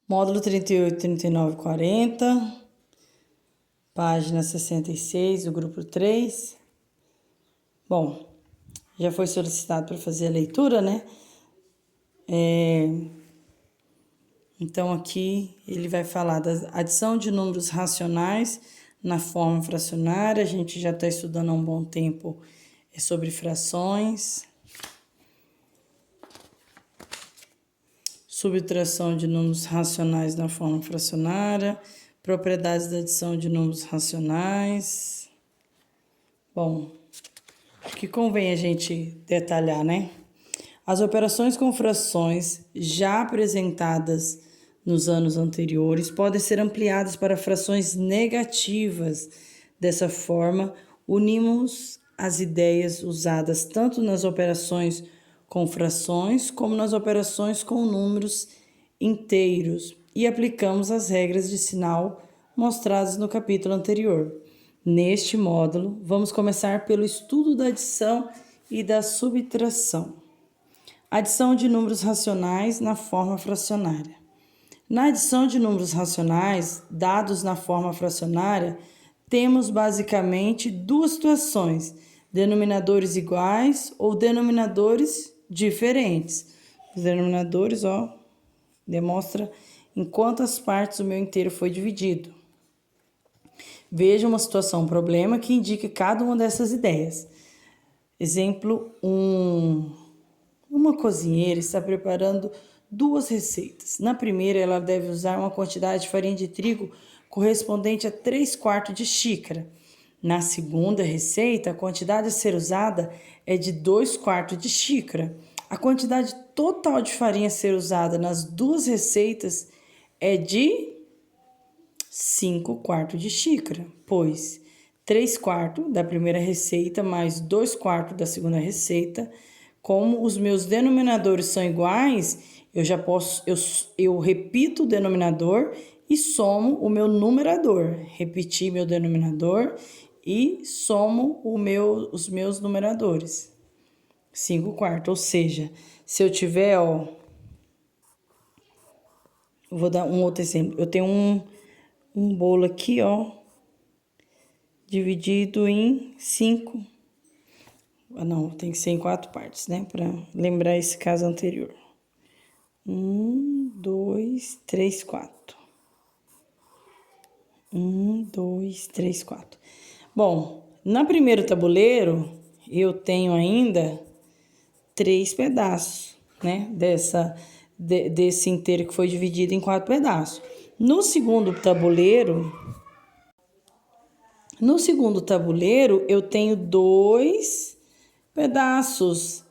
Módulo 38, 39 e 40, página 66 do grupo 3. Bom, já foi solicitado para fazer a leitura, né? Então, aqui ele vai falar da adição de números racionais na forma fracionária. A gente já está estudando há um bom tempo sobre frações. Subtração de números racionais na forma fracionária. Propriedades da adição de números racionais. Bom, o que convém a gente detalhar, né? As operações com frações já apresentadas nos anos anteriores podem ser ampliadas para frações negativas. Dessa forma, unimos as ideias usadas tanto nas operações com frações como nas operações com números inteiros e aplicamos as regras de sinal mostradas no capítulo anterior. Neste módulo, vamos começar pelo estudo da adição e da subtração. Adição de números racionais na forma fracionária. Na adição de números racionais dados na forma fracionária, temos basicamente duas situações: denominadores iguais ou denominadores diferentes. Os denominadores, demonstra em quantas partes o meu inteiro foi dividido. Veja uma situação, um problema que indique cada uma dessas ideias. Exemplo 1. Uma cozinheira está preparando duas receitas. Na primeira, ela deve usar uma quantidade de farinha de trigo correspondente a 3/4 de xícara. Na segunda receita, a quantidade a ser usada é de 2/4 de xícara. A quantidade total de farinha a ser usada nas duas receitas é de 5/4 de xícara, pois 3/4 da primeira receita mais 2/4 da segunda receita. Como os meus denominadores são iguais, eu repito o denominador e somo o meu numerador. Repetir meu denominador e somo os meus numeradores. 5/4, ou seja, se eu tiver, vou dar um outro exemplo. Eu tenho um bolo aqui, dividido em 5. Não, tem que ser em 4 partes, né? Para lembrar esse caso anterior. 1, 2, 3, 4. 1, 2, 3, 4. Bom, no primeiro tabuleiro, eu tenho ainda 3 pedaços, né? Desse inteiro que foi dividido em 4 pedaços. No segundo tabuleiro, eu tenho 2 pedaços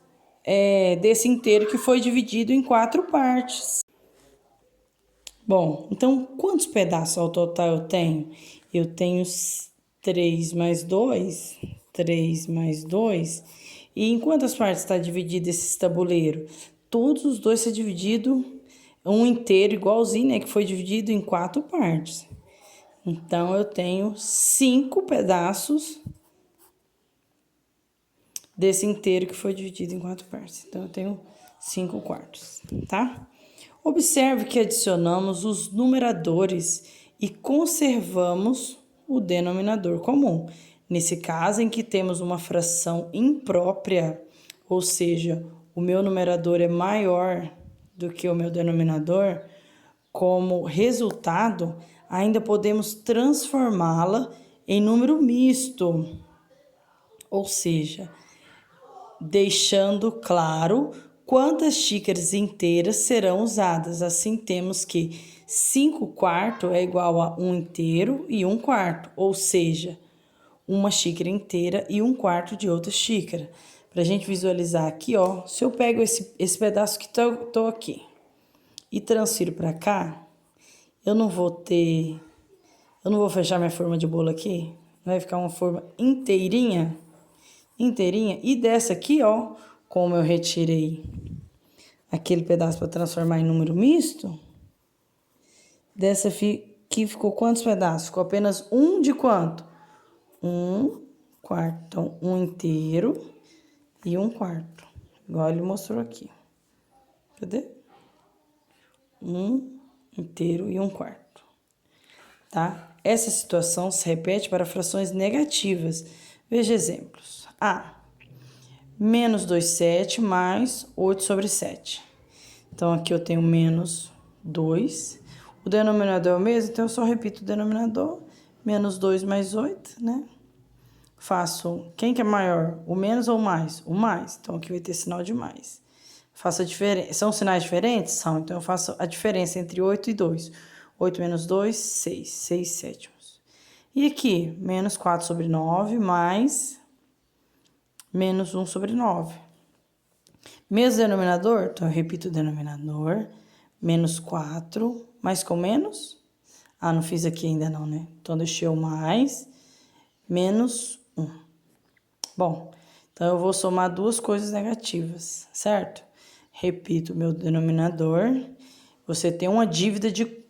desse inteiro que foi dividido em 4 partes. Bom, então quantos pedaços ao total eu tenho? Eu tenho 3 mais 2, 3 mais 2. E em quantas partes está dividido esse tabuleiro? Todos os dois estão divididos, um inteiro igualzinho, né? Que foi dividido em 4 partes. Então, eu tenho 5 pedaços desse inteiro que foi dividido em 4 partes. Então, eu tenho 5/4, tá? Observe que adicionamos os numeradores e conservamos o denominador comum. Nesse caso, em que temos uma fração imprópria, ou seja, o meu numerador é maior do que o meu denominador, como resultado, ainda podemos transformá-la em número misto, ou seja, deixando claro quantas xícaras inteiras serão usadas. Assim, temos que 5/4 é igual a 1 inteiro e 1/4, ou seja, uma xícara inteira e 1/4 de outra xícara. Para a gente visualizar aqui, se eu pego esse pedaço que tô aqui e transfiro para cá, eu não vou fechar minha forma de bolo aqui, vai ficar uma forma inteirinha, e dessa aqui, como eu retirei aquele pedaço para transformar em número misto, dessa aqui ficou quantos pedaços? Ficou apenas um de quanto? 1/4. Então, 1 inteiro e 1/4. Igual ele mostrou aqui. Cadê? 1 inteiro e 1/4, tá? Essa situação se repete para frações negativas. Veja exemplos. A, menos 2/7 mais 8/7. Então, aqui eu tenho menos 2. O denominador é o mesmo, então eu só repito o denominador. Menos 2 mais 8, né? Faço, quem que é maior? O menos ou o mais? O mais. Então, aqui vai ter sinal de mais. Faço a diferença. São sinais diferentes? São. Então, eu faço a diferença entre 8 e 2. 8 menos 2, 6. 6/7. E aqui, menos 4/9 mais menos 1/9. Mesmo denominador, então eu repito o denominador. Menos 4, mais com menos? Ah, não fiz aqui ainda não, né? Então, deixei o mais, menos 1. Bom, então eu vou somar duas coisas negativas, certo? Repito o meu denominador. Você tem uma dívida de,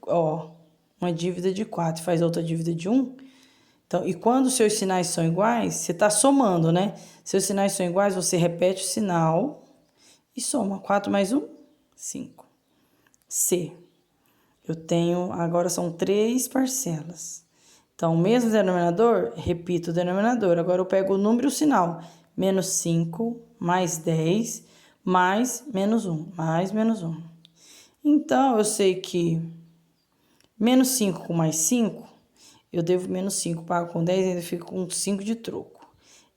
uma dívida de 4, faz outra dívida de 1. Então, e quando os seus sinais são iguais, você está somando, né? Seus sinais são iguais, você repete o sinal e soma. 4 mais 1, 5. C. Eu tenho, agora são 3 parcelas. Então, o mesmo denominador, repito o denominador. Agora, eu pego o número e o sinal. Menos 5, mais 10, mais menos 1, mais menos 1. Então, eu sei que menos 5 com mais 5, eu devo menos 5, pago com 10, ainda fico com 5 de troco.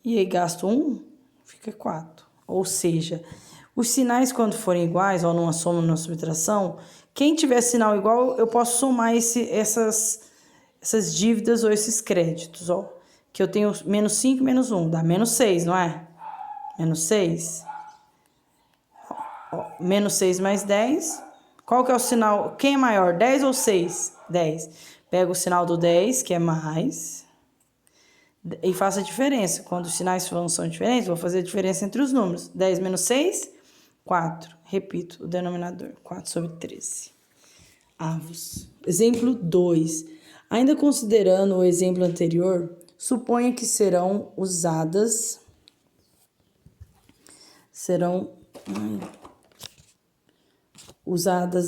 E aí, gasto 1, fica 4. Ou seja, os sinais, quando forem iguais, ou numa soma ou numa subtração, quem tiver sinal igual, eu posso somar essas dívidas ou esses créditos, ó. Que eu tenho menos 5 menos 1, dá menos 6, não é? Menos 6. Ó, menos 6 mais 10. Qual que é o sinal? Quem é maior, 10 ou 6? 10. Pego o sinal do 10, que é mais, e faço a diferença. Quando os sinais são diferentes, vou fazer a diferença entre os números. 10 menos 6, 4. Repito o denominador, 4/13. Avos. Exemplo 2. Ainda considerando o exemplo anterior, suponha que serão usadas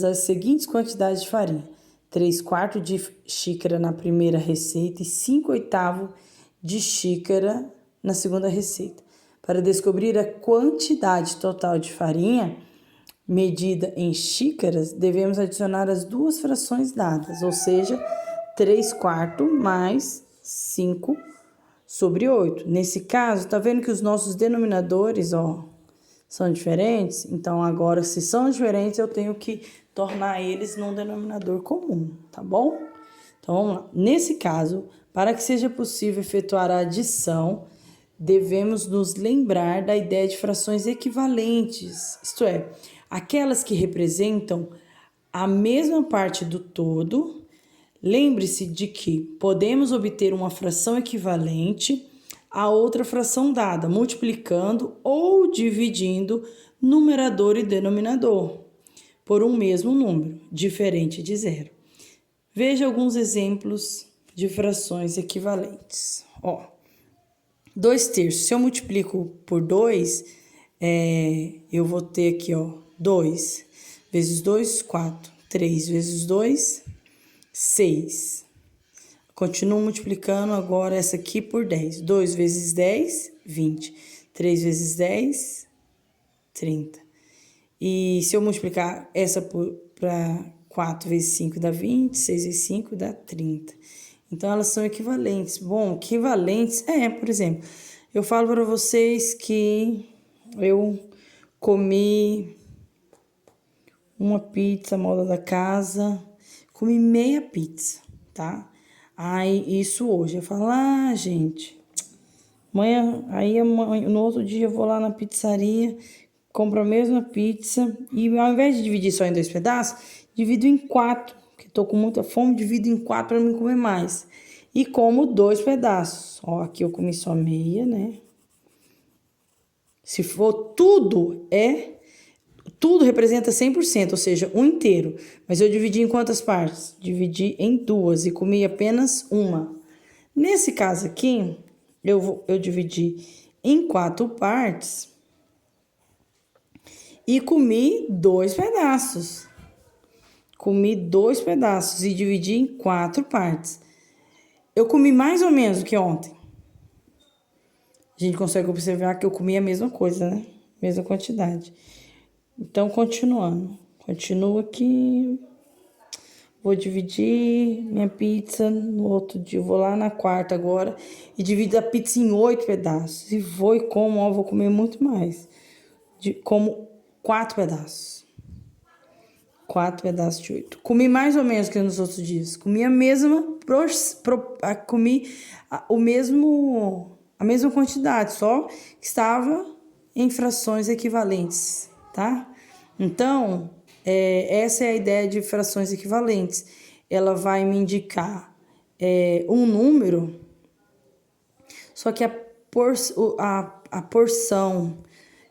as seguintes quantidades de farinha: 3/4 de xícara na primeira receita e 5/8 de xícara na segunda receita. Para descobrir a quantidade total de farinha medida em xícaras, devemos adicionar as duas frações dadas, ou seja, 3/4 mais 5/8. Nesse caso, tá vendo que os nossos denominadores, são diferentes? Então, agora, se são diferentes, eu tenho que tornar eles num denominador comum, tá bom? Então, vamos lá. Nesse caso, para que seja possível efetuar a adição, devemos nos lembrar da ideia de frações equivalentes, isto é, aquelas que representam a mesma parte do todo. Lembre-se de que podemos obter uma fração equivalente a outra fração dada, multiplicando ou dividindo numerador e denominador por um mesmo número, diferente de zero. Veja alguns exemplos de frações equivalentes. 2/3. Se eu multiplico por 2, eu vou ter aqui, 2 vezes 2, 4. 3 vezes 2, 6. Continuo multiplicando agora essa aqui por 10. 2 vezes 10, 20. 3 vezes 10, 30. E se eu multiplicar essa para 4 vezes 5 dá 20, 6 vezes 5 dá 30. Então, elas são equivalentes. Bom, equivalentes por exemplo, eu falo para vocês que eu comi uma pizza moda da casa, comi meia pizza, tá? Aí, isso hoje. Eu falo, gente, amanhã, no outro dia eu vou lá na pizzaria, compro a mesma pizza e ao invés de dividir só em 2 pedaços, divido em 4, porque tô com muita fome, divido em 4 para não comer mais. E como 2 pedaços. Aqui eu comi só meia, né? Se for tudo representa 100%, ou seja, um inteiro. Mas eu dividi em quantas partes? Dividi em 2 e comi apenas uma. Nesse caso aqui, eu dividi em 4 partes e comi 2 pedaços. comi 2 pedaços e dividi em 4 partes. Eu comi mais ou menos do que ontem. A gente consegue observar que eu comi a mesma coisa, né? Mesma quantidade. Então, continuando. Continuo aqui. Vou dividir minha pizza no outro dia. Vou lá na quarta agora e divido a pizza em 8 pedaços. E vou e como, ó, vou comer muito mais. Como 4 pedaços. 4 pedaços de 8. Comi mais ou menos que nos outros dias. Comi a mesma a mesma quantidade, só que estava em frações equivalentes, tá? Então, essa é a ideia de frações equivalentes. Ela vai me indicar um número, só que a porção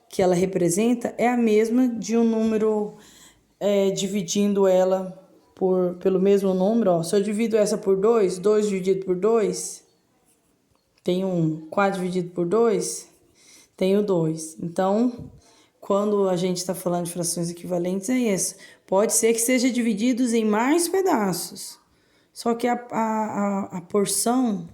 que ela representa é a mesma de um número, dividindo ela pelo mesmo número. Ó. Se eu divido essa por 2, 2 dividido por 2, tenho 4 dividido por 2, tenho 2. Então, quando a gente está falando de frações equivalentes, é isso. Pode ser que seja divididos em mais pedaços, só que a porção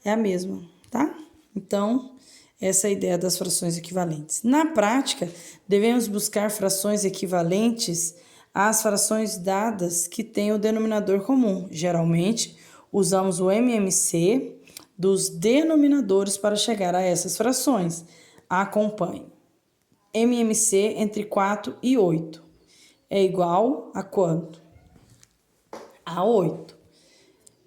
é a mesma, tá? Então, essa é a ideia das frações equivalentes. Na prática, devemos buscar frações equivalentes às frações dadas que têm o denominador comum. Geralmente, usamos o MMC dos denominadores para chegar a essas frações. Acompanhe. MMC entre 4 e 8 é igual a quanto? A 8.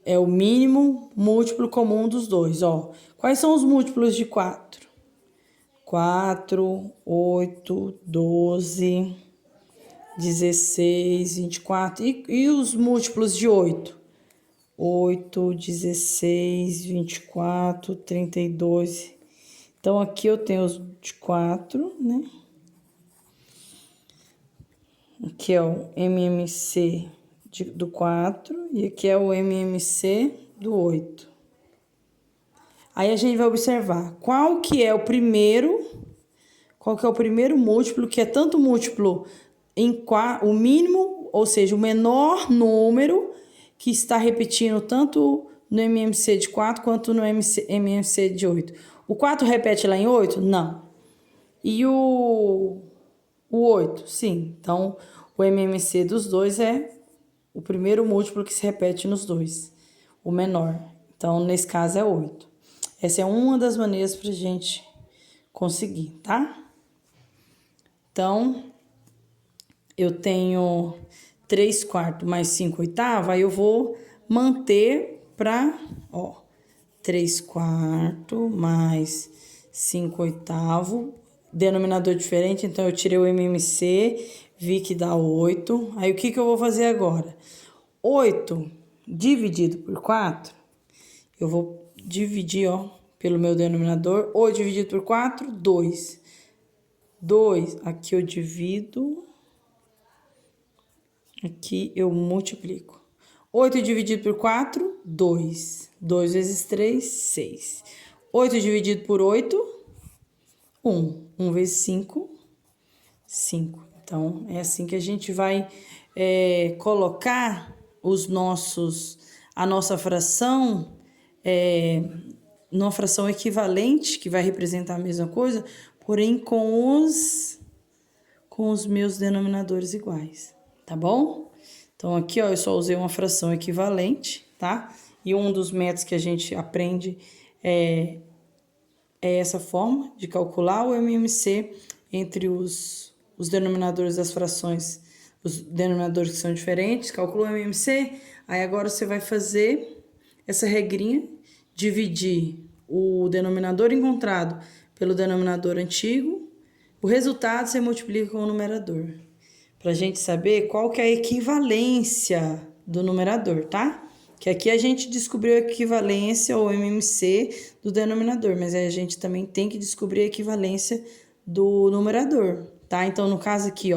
É o mínimo múltiplo comum dos dois, ó. Quais são os múltiplos de 4? 4, 8, 12, 16, 24. E os múltiplos de 8? 8, 16, 24, 32. Então, aqui eu tenho os de 4, né? Aqui é o MMC do 4 e aqui é o MMC do 8. Aí a gente vai observar qual que é o primeiro múltiplo, que é tanto múltiplo em o mínimo, ou seja, o menor número que está repetindo tanto no MMC de 4 quanto no MMC de 8. O 4 repete lá em 8? Não. E o 8? Sim. Então, o MMC dos dois é o primeiro múltiplo que se repete nos dois, o menor. Então, nesse caso, é 8. Essa é uma das maneiras para a gente conseguir, tá? Então, eu tenho 3 quartos mais 5 oitavos, aí eu vou manter para, 3 quartos mais 5 oitavos, denominador diferente, então eu tirei o MMC, vi que dá 8. Aí o que eu vou fazer agora? 8 dividido por 4, eu vou dividir, pelo meu denominador. 8 dividido por 4, 2. 2, aqui eu divido, aqui eu multiplico. 8 dividido por 4, 2. 2 vezes 3, 6. 8 dividido por 8, 1. 1 vezes 5, 5. Então, é assim que a gente vai colocar a nossa fração numa fração equivalente, que vai representar a mesma coisa, porém com os meus denominadores iguais, tá bom? Então, aqui, eu só usei uma fração equivalente, tá? E um dos métodos que a gente aprende é essa forma de calcular o MMC entre os denominadores das frações, os denominadores que são diferentes, calcula o MMC, aí agora você vai fazer essa regrinha, dividir o denominador encontrado pelo denominador antigo, o resultado você multiplica com o numerador, pra gente saber qual que é a equivalência do numerador, tá? Que aqui a gente descobriu a equivalência ou MMC do denominador, mas aí a gente também tem que descobrir a equivalência do numerador, tá? Então, no caso aqui,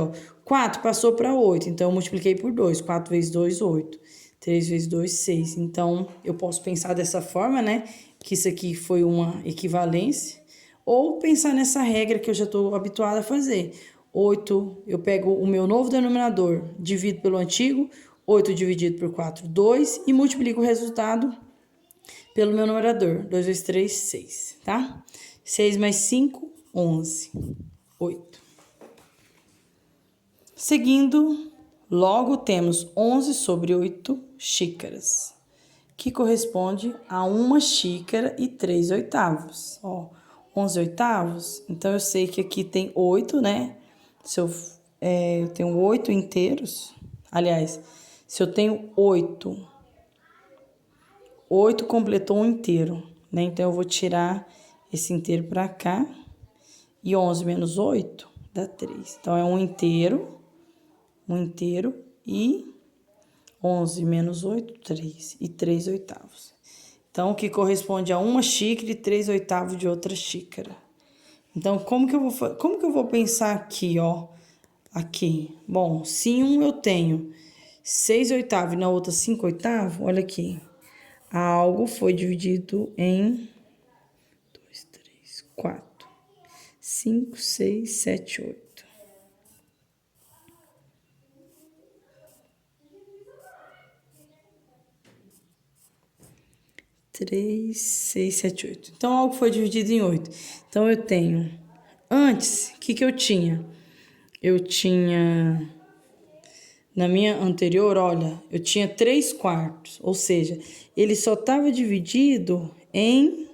4 passou para 8, então eu multipliquei por 2. 4 vezes 2, 8. 3 vezes 2, 6. Então, eu posso pensar dessa forma, né? Que isso aqui foi uma equivalência. Ou pensar nessa regra que eu já estou habituada a fazer. 8, eu pego o meu novo denominador, divido pelo antigo, 8 dividido por 4, 2, e multiplico o resultado pelo meu numerador, 2 vezes 3, 6, tá? 6 mais 5, 11, 8. Seguindo, logo temos 11 sobre 8 xícaras, que corresponde a 1 xícara e 3 oitavos. Ó, 11 oitavos, então eu sei que aqui tem 8, né? Se eu tenho 8 inteiros, aliás, se eu tenho 8 completou um inteiro, né? Então, eu vou tirar esse inteiro para cá. E 11 menos 8 dá 3. Então, é um inteiro e 11 menos 8, 3. E 3 oitavos. Então, o que corresponde a 1 xícara e 3 oitavos de outra xícara. Então, como que eu vou pensar aqui, ó? Aqui. Bom, se em um eu tenho 6 oitavos e na outra 5 oitavos, olha aqui. Algo foi dividido em 2, 3, 4, 5, 6, 7, 8. 3, 6, 7, 8. Então, algo foi dividido em 8. Então, eu tenho... Antes, o que eu tinha? Eu tinha... Na minha anterior, olha, eu tinha 3 quartos. Ou seja, ele só estava dividido em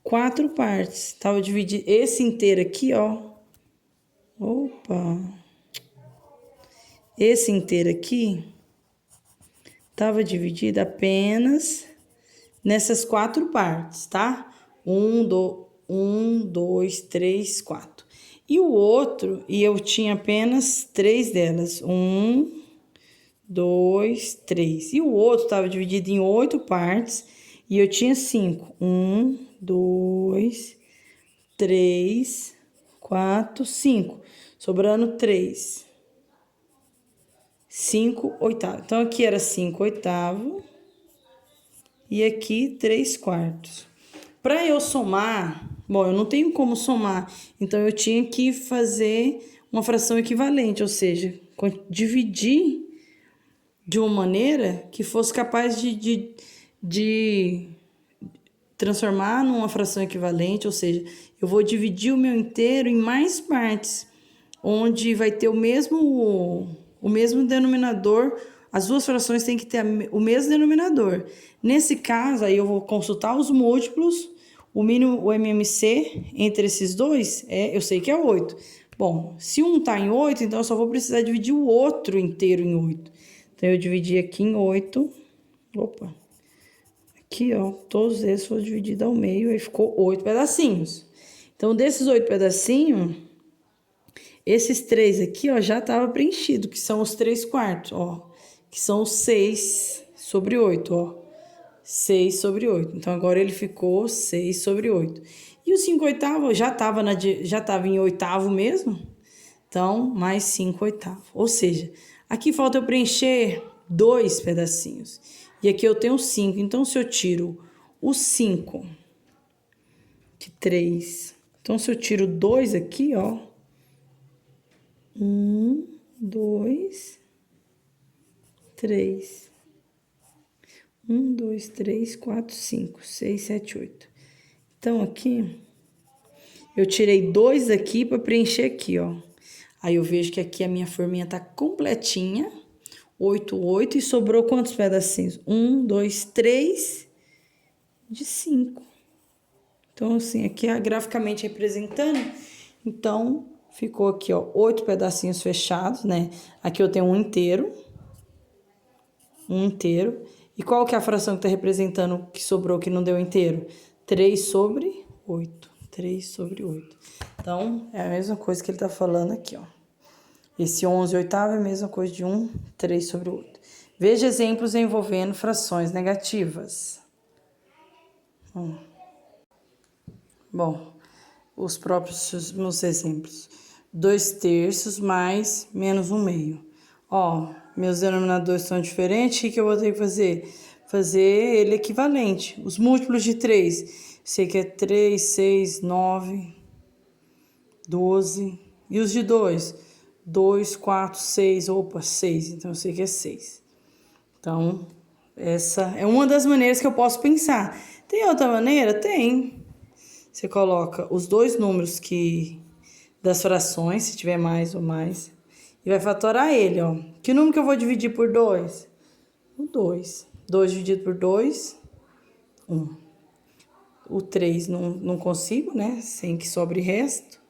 4 partes. Estava dividido... Esse inteiro aqui, ó. Opa! Esse inteiro aqui estava dividido apenas nessas 4 partes, tá? 1, 2, 3, 4. E o outro, e eu tinha apenas 3 delas. 1, 2, 3. E o outro estava dividido em 8 partes e eu tinha 5. 1, 2, 3, 4, 5. Sobrando 3. 5 oitavos. Então, aqui era 5 oitavos e aqui 3 quartos. Para eu somar, bom, eu não tenho como somar, então eu tinha que fazer uma fração equivalente, ou seja, dividir de uma maneira que fosse capaz de transformar numa fração equivalente, ou seja, eu vou dividir o meu inteiro em mais partes, onde vai ter o mesmo denominador, as duas frações têm que ter o mesmo denominador. Nesse caso, aí eu vou consultar os múltiplos, o mínimo, o MMC entre esses dois, eu sei que é 8. Bom, se um está em 8, então eu só vou precisar dividir o outro inteiro em 8. Então, eu dividi aqui em 8. Opa! Aqui, ó, todos esses foram divididos ao meio e ficou 8 pedacinhos. Então, desses 8 pedacinhos, esses 3 aqui, ó, já estava preenchido, que são os 3 quartos, ó. Que são os 6 sobre 8, ó. 6 sobre 8. Então, agora ele ficou 6 sobre 8. E o 5 oitavos já estava em oitavo mesmo. Então, mais 5 oitavos. Ou seja, aqui falta eu preencher 2 pedacinhos. E aqui eu tenho 5. Então, se eu tiro o 5, que 3. Então, se eu tiro 2 aqui, ó. 1, 2, 3. 1, 2, 3, 4, 5, 6, 7, 8. Então, aqui, eu tirei 2 aqui para preencher aqui, ó. Aí, eu vejo que aqui a minha forminha tá completinha. 8, 8. E sobrou quantos pedacinhos? 1, 2, 3 de 5. Então, assim, aqui é graficamente representando. Então, ficou aqui, ó, 8 pedacinhos fechados, né? Aqui eu tenho um inteiro. Um inteiro. E qual que é a fração que tá representando que sobrou, que não deu inteiro? 3 sobre 8. 3 sobre 8. Então, é a mesma coisa que ele tá falando aqui, ó. Esse 11 oitavo é a mesma coisa de 1, 3 sobre 8. Veja exemplos envolvendo frações negativas. Bom, os próprios meus exemplos. 2 terços mais menos 1 meio. Ó, meus denominadores são diferentes, o que eu vou ter que fazer? Fazer ele equivalente. Os múltiplos de 3, sei que é 3, 6, 9, 12, E os de 2? 2, 4, 6. Opa, 6. Então, eu sei que é 6. Então, essa é uma das maneiras que eu posso pensar. Tem outra maneira? Tem. Você coloca os dois números das frações, se tiver mais ou mais, e vai fatorar ele, ó. Que número que eu vou dividir por 2? O 2. 2 dividido por 2, 1. O 3 não consigo, né? Sem que sobre resto.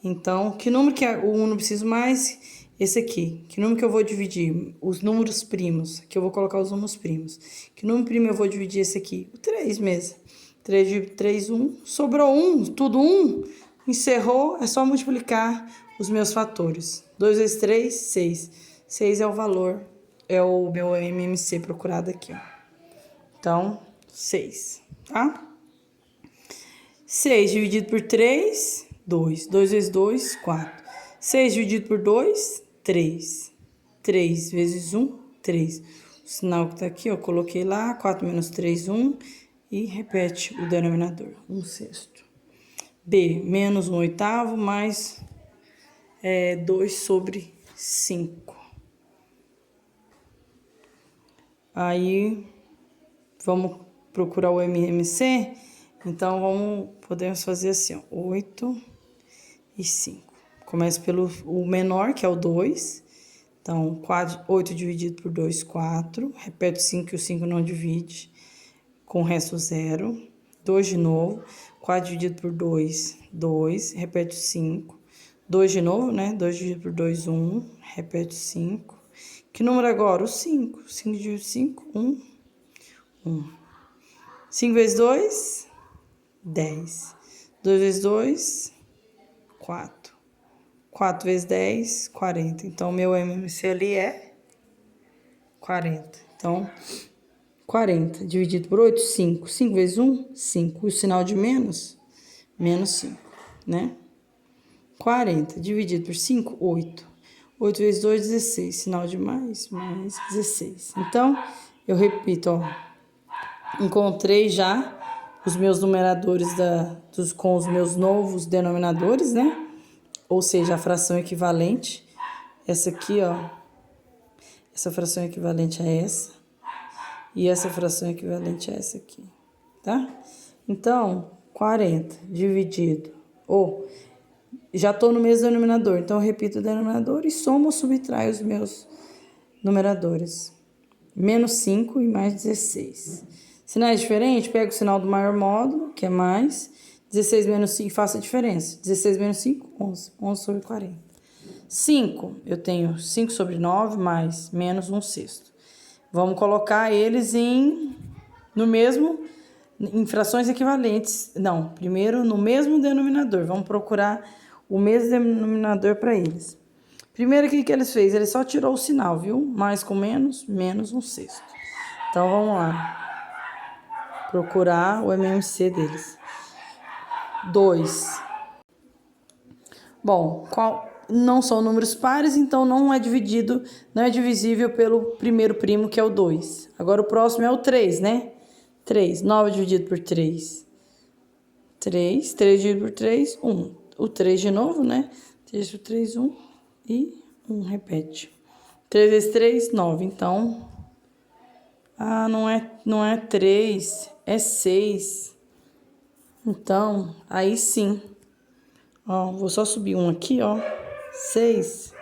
Então, que número que é o 1 não preciso mais? Esse aqui. Que número que eu vou dividir? Os números primos. Aqui eu vou colocar os números primos. Que número primo eu vou dividir esse aqui? O 3 mesmo. 3 dividido por 3, 1. Sobrou 1, tudo 1. Encerrou, é só multiplicar os meus fatores. 2 vezes 3, 6. 6 é o valor, é o meu MMC procurado aqui, ó. Então, 6, tá? 6 dividido por 3, 2. 2 vezes 2, 4. 6 dividido por 2, 3. 3 vezes 1, 3. O sinal que tá aqui, ó, coloquei lá. 4 menos 3, 1. E repete o denominador, 1/6. B, menos 1/8 mais 2 sobre 5. Aí, vamos procurar o MMC. Então, podemos fazer assim, ó, 8 e 5. Começa pelo o menor, que é o 2. Então, 8 dividido por 2, 4. Repete o 5, que o 5 não divide. Com o resto 0. 2 de novo. 4 dividido por 2, 2. Repete o 5. 2 de novo, né? 2 dividido por 2, 1. Repete o 5. Que número agora? O 5. 5 dividido por 5, 1. 1. 5 vezes 2, 10. 2 vezes 2, 4. 4 vezes 10, 40. Então, meu MMC ali é 40. Então, 40 dividido por 8, 5. 5 vezes 1, 5. E o sinal de menos? Menos 5, né? 40 dividido por 5, 8. 8 vezes 2, 16. Sinal de mais 16. Então, eu repito, ó. Encontrei já os meus numeradores com os meus novos denominadores, né? Ou seja, a fração equivalente. Essa aqui, ó. Essa fração equivalente a essa. E essa fração equivalente a essa aqui, tá? Então, 40 dividido... já estou no mesmo denominador, então eu repito o denominador e somo ou subtraio os meus numeradores. Menos 5 e mais 16. Sinais diferentes, pego o sinal do maior módulo, que é mais. 16 menos 5, faça a diferença. 16 menos 5, 11. 11 sobre 40. 5, eu tenho 5 sobre 9 mais menos 1/6. Vamos colocar eles em frações equivalentes. Não, primeiro no mesmo denominador. Vamos procurar o mesmo denominador para eles. Primeiro, o que ele fez? Ele só tirou o sinal, viu? Mais com menos, menos 1/6. Então, vamos lá. Procurar o MMC deles. 2. Bom, não são números pares, então não é divisível pelo primeiro primo, que é o 2. Agora, o próximo é o 3, né? 3. 9 dividido por 3. 3. 3 dividido por 3, 1. O 3 de novo, né? 3 por 3, 1. E 1, repete. 3 vezes 3, 9. Então, não é 3, é 6. Então, aí sim. Ó, vou só subir um aqui, ó. 6.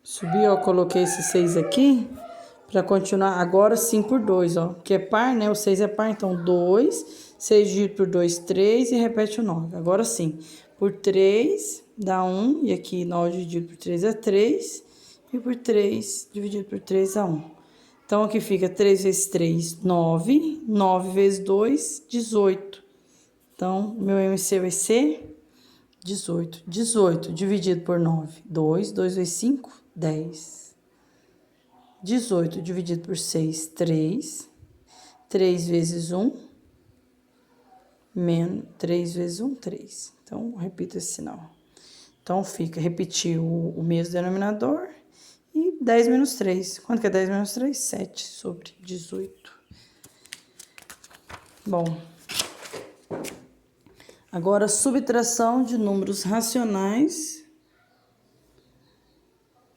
Subi, ó, coloquei esse 6 aqui para continuar. Agora sim por 2, ó. Que é par, né? O 6 é par, então 2. 6 dividido por 2, 3 e repete o 9. Agora sim. Por 3 dá 1. E aqui 9 dividido por 3 é 3. E por 3 dividido por 3 dá 1. Então, aqui fica 3 vezes 3, 9. 9 vezes 2, 18. Então, meu MC vai ser 18. 18 dividido por 9, 2. 2 vezes 5, 10. 18 dividido por 6, 3. 3 vezes 1, menos 3 vezes 1, 3. Então, repito esse sinal. Então, repetir o mesmo denominador e 10 menos 3. Quanto que é 10 menos 3? 7 sobre 18. Bom, Agora, subtração de números racionais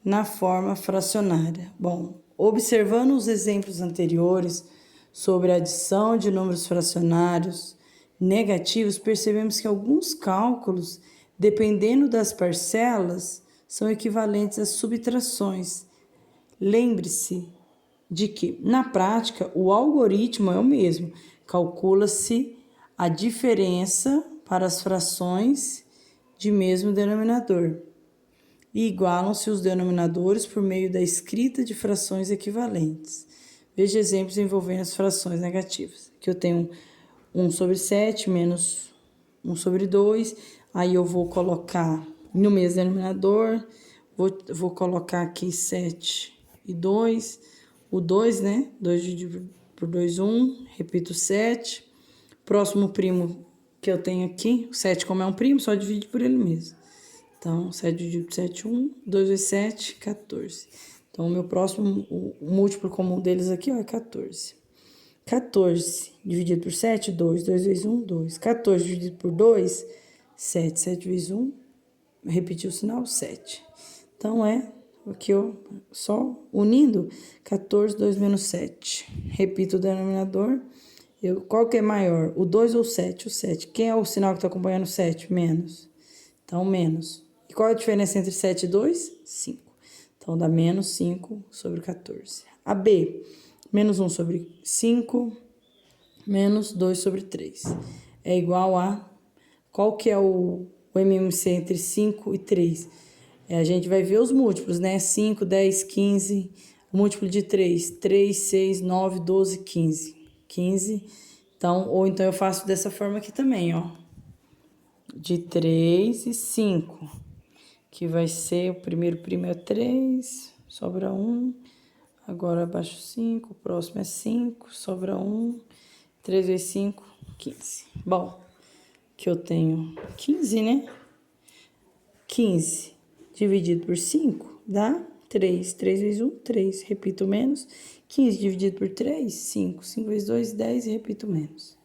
na forma fracionária. Bom, observando os exemplos anteriores sobre a adição de números fracionários negativos, percebemos que alguns cálculos, dependendo das parcelas, são equivalentes a subtrações. Lembre-se de que, na prática, o algoritmo é o mesmo. Calcula-se a diferença para as frações de mesmo denominador e igualam-se os denominadores por meio da escrita de frações equivalentes. Veja exemplos envolvendo as frações negativas. Aqui eu tenho 1 sobre 7 menos 1 sobre 2. Aí eu vou colocar no mesmo denominador, vou colocar aqui 7 e 2. O 2, né? 2 dividido por 2, 1. Repito 7. Próximo primo que eu tenho aqui, o 7 como é um primo, só divide por ele mesmo. Então, 7 dividido por 7, 1. 2 vezes 7, 14. Então, o meu próximo, o múltiplo comum deles aqui, ó, é 14. 14 dividido por 7, 2. 2 vezes 1, 2. 14 dividido por 2, 7. 7 vezes 1, repetir o sinal, 7. Então, aqui, ó, só unindo, 14, 2 menos 7. Repito o denominador. Qual que é maior, o 2 ou o 7? O 7. Quem é o sinal que está acompanhando o 7? Menos. Então, menos. E qual é a diferença entre 7 e 2? 5. Então, dá menos 5 sobre 14. A B, menos 1 sobre 5, menos 2 sobre 3. É igual a... Qual que é o MMC entre 5 e 3? A gente vai ver os múltiplos, né? 5, 10, 15. O múltiplo de 3, 3, 6, 9, 12, 15. 15. Então, ou então eu faço dessa forma aqui também, ó. De 3 e 5. Que vai ser, o primeiro primo é 3, sobra 1. Agora abaixo 5, o próximo é 5, sobra 1. 3 vezes 5, 15. Bom, que eu tenho 15, né? 15 dividido por 5 dá 3. 3 vezes 1, 3. Repito menos. 15 dividido por 3, 5. 5 vezes 2, 10 e repito menos.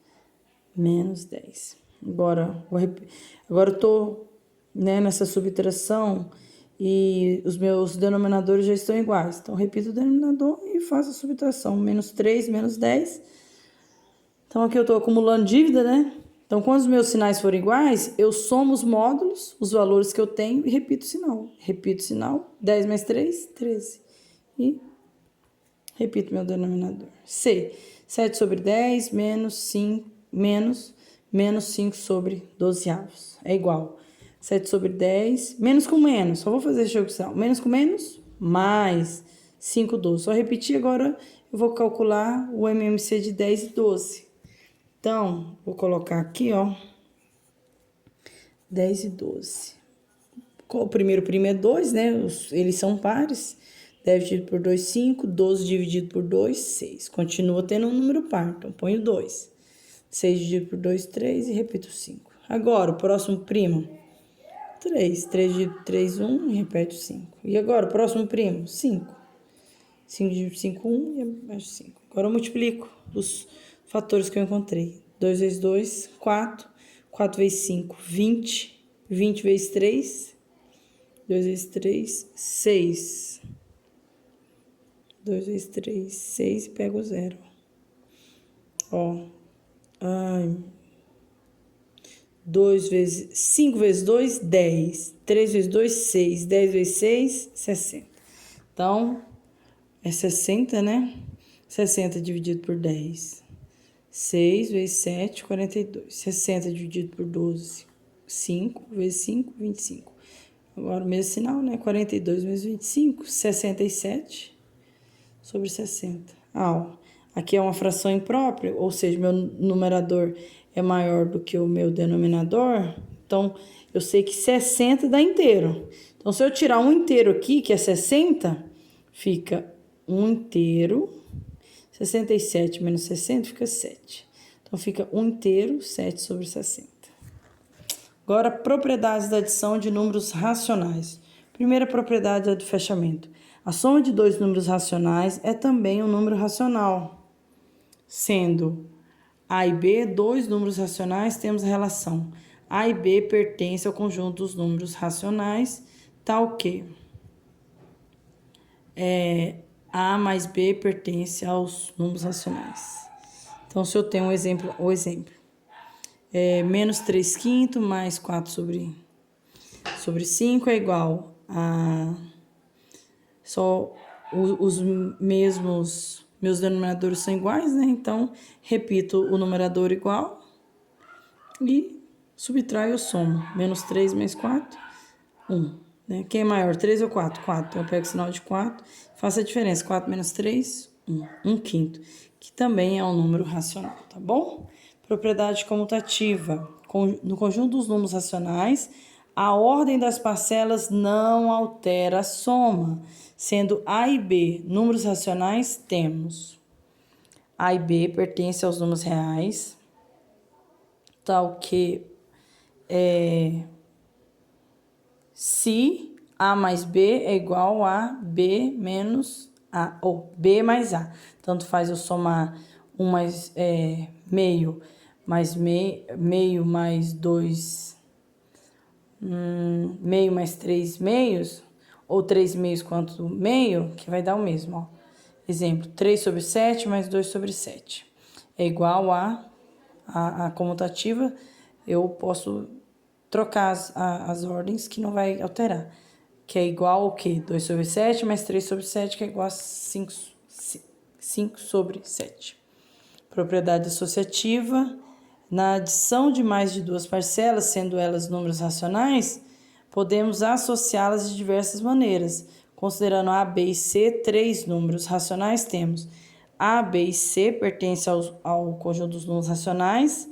Menos 10. Agora eu tô, né, nessa subtração e os meus denominadores já estão iguais. Então, repito o denominador e faço a subtração. Menos 3, menos 10. Então, aqui eu tô acumulando dívida, né? Então, quando os meus sinais forem iguais, eu somo os módulos, os valores que eu tenho e repito o sinal. Repito o sinal. 10 mais 3, 13. E repito meu denominador. C, 7 sobre 10 menos 5, menos 5 sobre 12avos. É igual. 7 sobre 10, menos com menos. Só vou fazer esse jogo de sinal. Menos com menos, mais 5, 12. Só repetir agora, eu vou calcular o MMC de 10 e 12. Então, vou colocar aqui, ó, 10 e 12. O primeiro primo é 2, né? Eles são pares. 10 dividido por 2, 5. 12 dividido por 2, 6. Continua tendo um número par, então ponho 2. 6 dividido por 2, 3 e repito 5. Agora, o próximo primo, 3. 3 dividido por 3, 1 e repete 5. E agora, o próximo primo, 5. 5 dividido por 5, 1 e abaixo 5. Agora eu multiplico os fatores que eu encontrei. 2 vezes 2, 4. 4 vezes 5, 20. 20 vezes 3, 2 vezes 3, 6. 2 vezes 3, 6 e pego o 0. Ó. Ai. 5 vezes 2, 10. 3 vezes 2, 6. 10 vezes 6, 60. Então, é 60, né? 60 dividido por 10. 6 vezes 7, 42. 60 dividido por 12, 5 vezes 5, 25. Agora o mesmo sinal, né? 42 vezes 25, 67 sobre 60. Ó, aqui é uma fração imprópria, ou seja, meu numerador é maior do que o meu denominador. Então, eu sei que 60 dá inteiro. Então, se eu tirar um inteiro aqui, que é 60, fica 1 inteiro. 67 menos 60 fica 7. Então, fica 1 inteiro, 7 sobre 60. Agora, propriedades da adição de números racionais. Primeira propriedade é do fechamento. A soma de dois números racionais é também um número racional. Sendo A e B dois números racionais, temos a relação. A e B pertencem ao conjunto dos números racionais, tal que A mais B pertence aos números racionais. Então, se eu tenho o exemplo, menos 3 quintos mais 4 sobre 5 é igual a... Só os mesmos... Meus denominadores são iguais, né? Então, repito o numerador igual e subtraio ou somo. Menos 3 mais 4, 1. Né? Quem é maior, 3 ou 4? 4. Então, eu pego o sinal de 4, faço a diferença. 4 menos 3, 1. 1 quinto, que também é um número racional, tá bom? Propriedade comutativa. No conjunto dos números racionais, a ordem das parcelas não altera a soma. Sendo A e B números racionais, temos A e B pertencem aos números reais, tal que se A mais B é igual a B menos A, ou B mais A. Tanto faz eu somar mais meio mais 2, meio mais 3 meios, ou 3 meios quanto meio, que vai dar o mesmo, ó. Exemplo, 3 sobre 7 mais 2 sobre 7 é igual a comutativa, eu posso trocar as ordens que não vai alterar, que é igual ao quê? 2 sobre 7 mais 3 sobre 7, que é igual a 5 sobre 7. Propriedade associativa. Na adição de mais de duas parcelas, sendo elas números racionais, podemos associá-las de diversas maneiras. Considerando A, B e C, 3 números racionais, temos A, B e C pertencem ao conjunto dos números racionais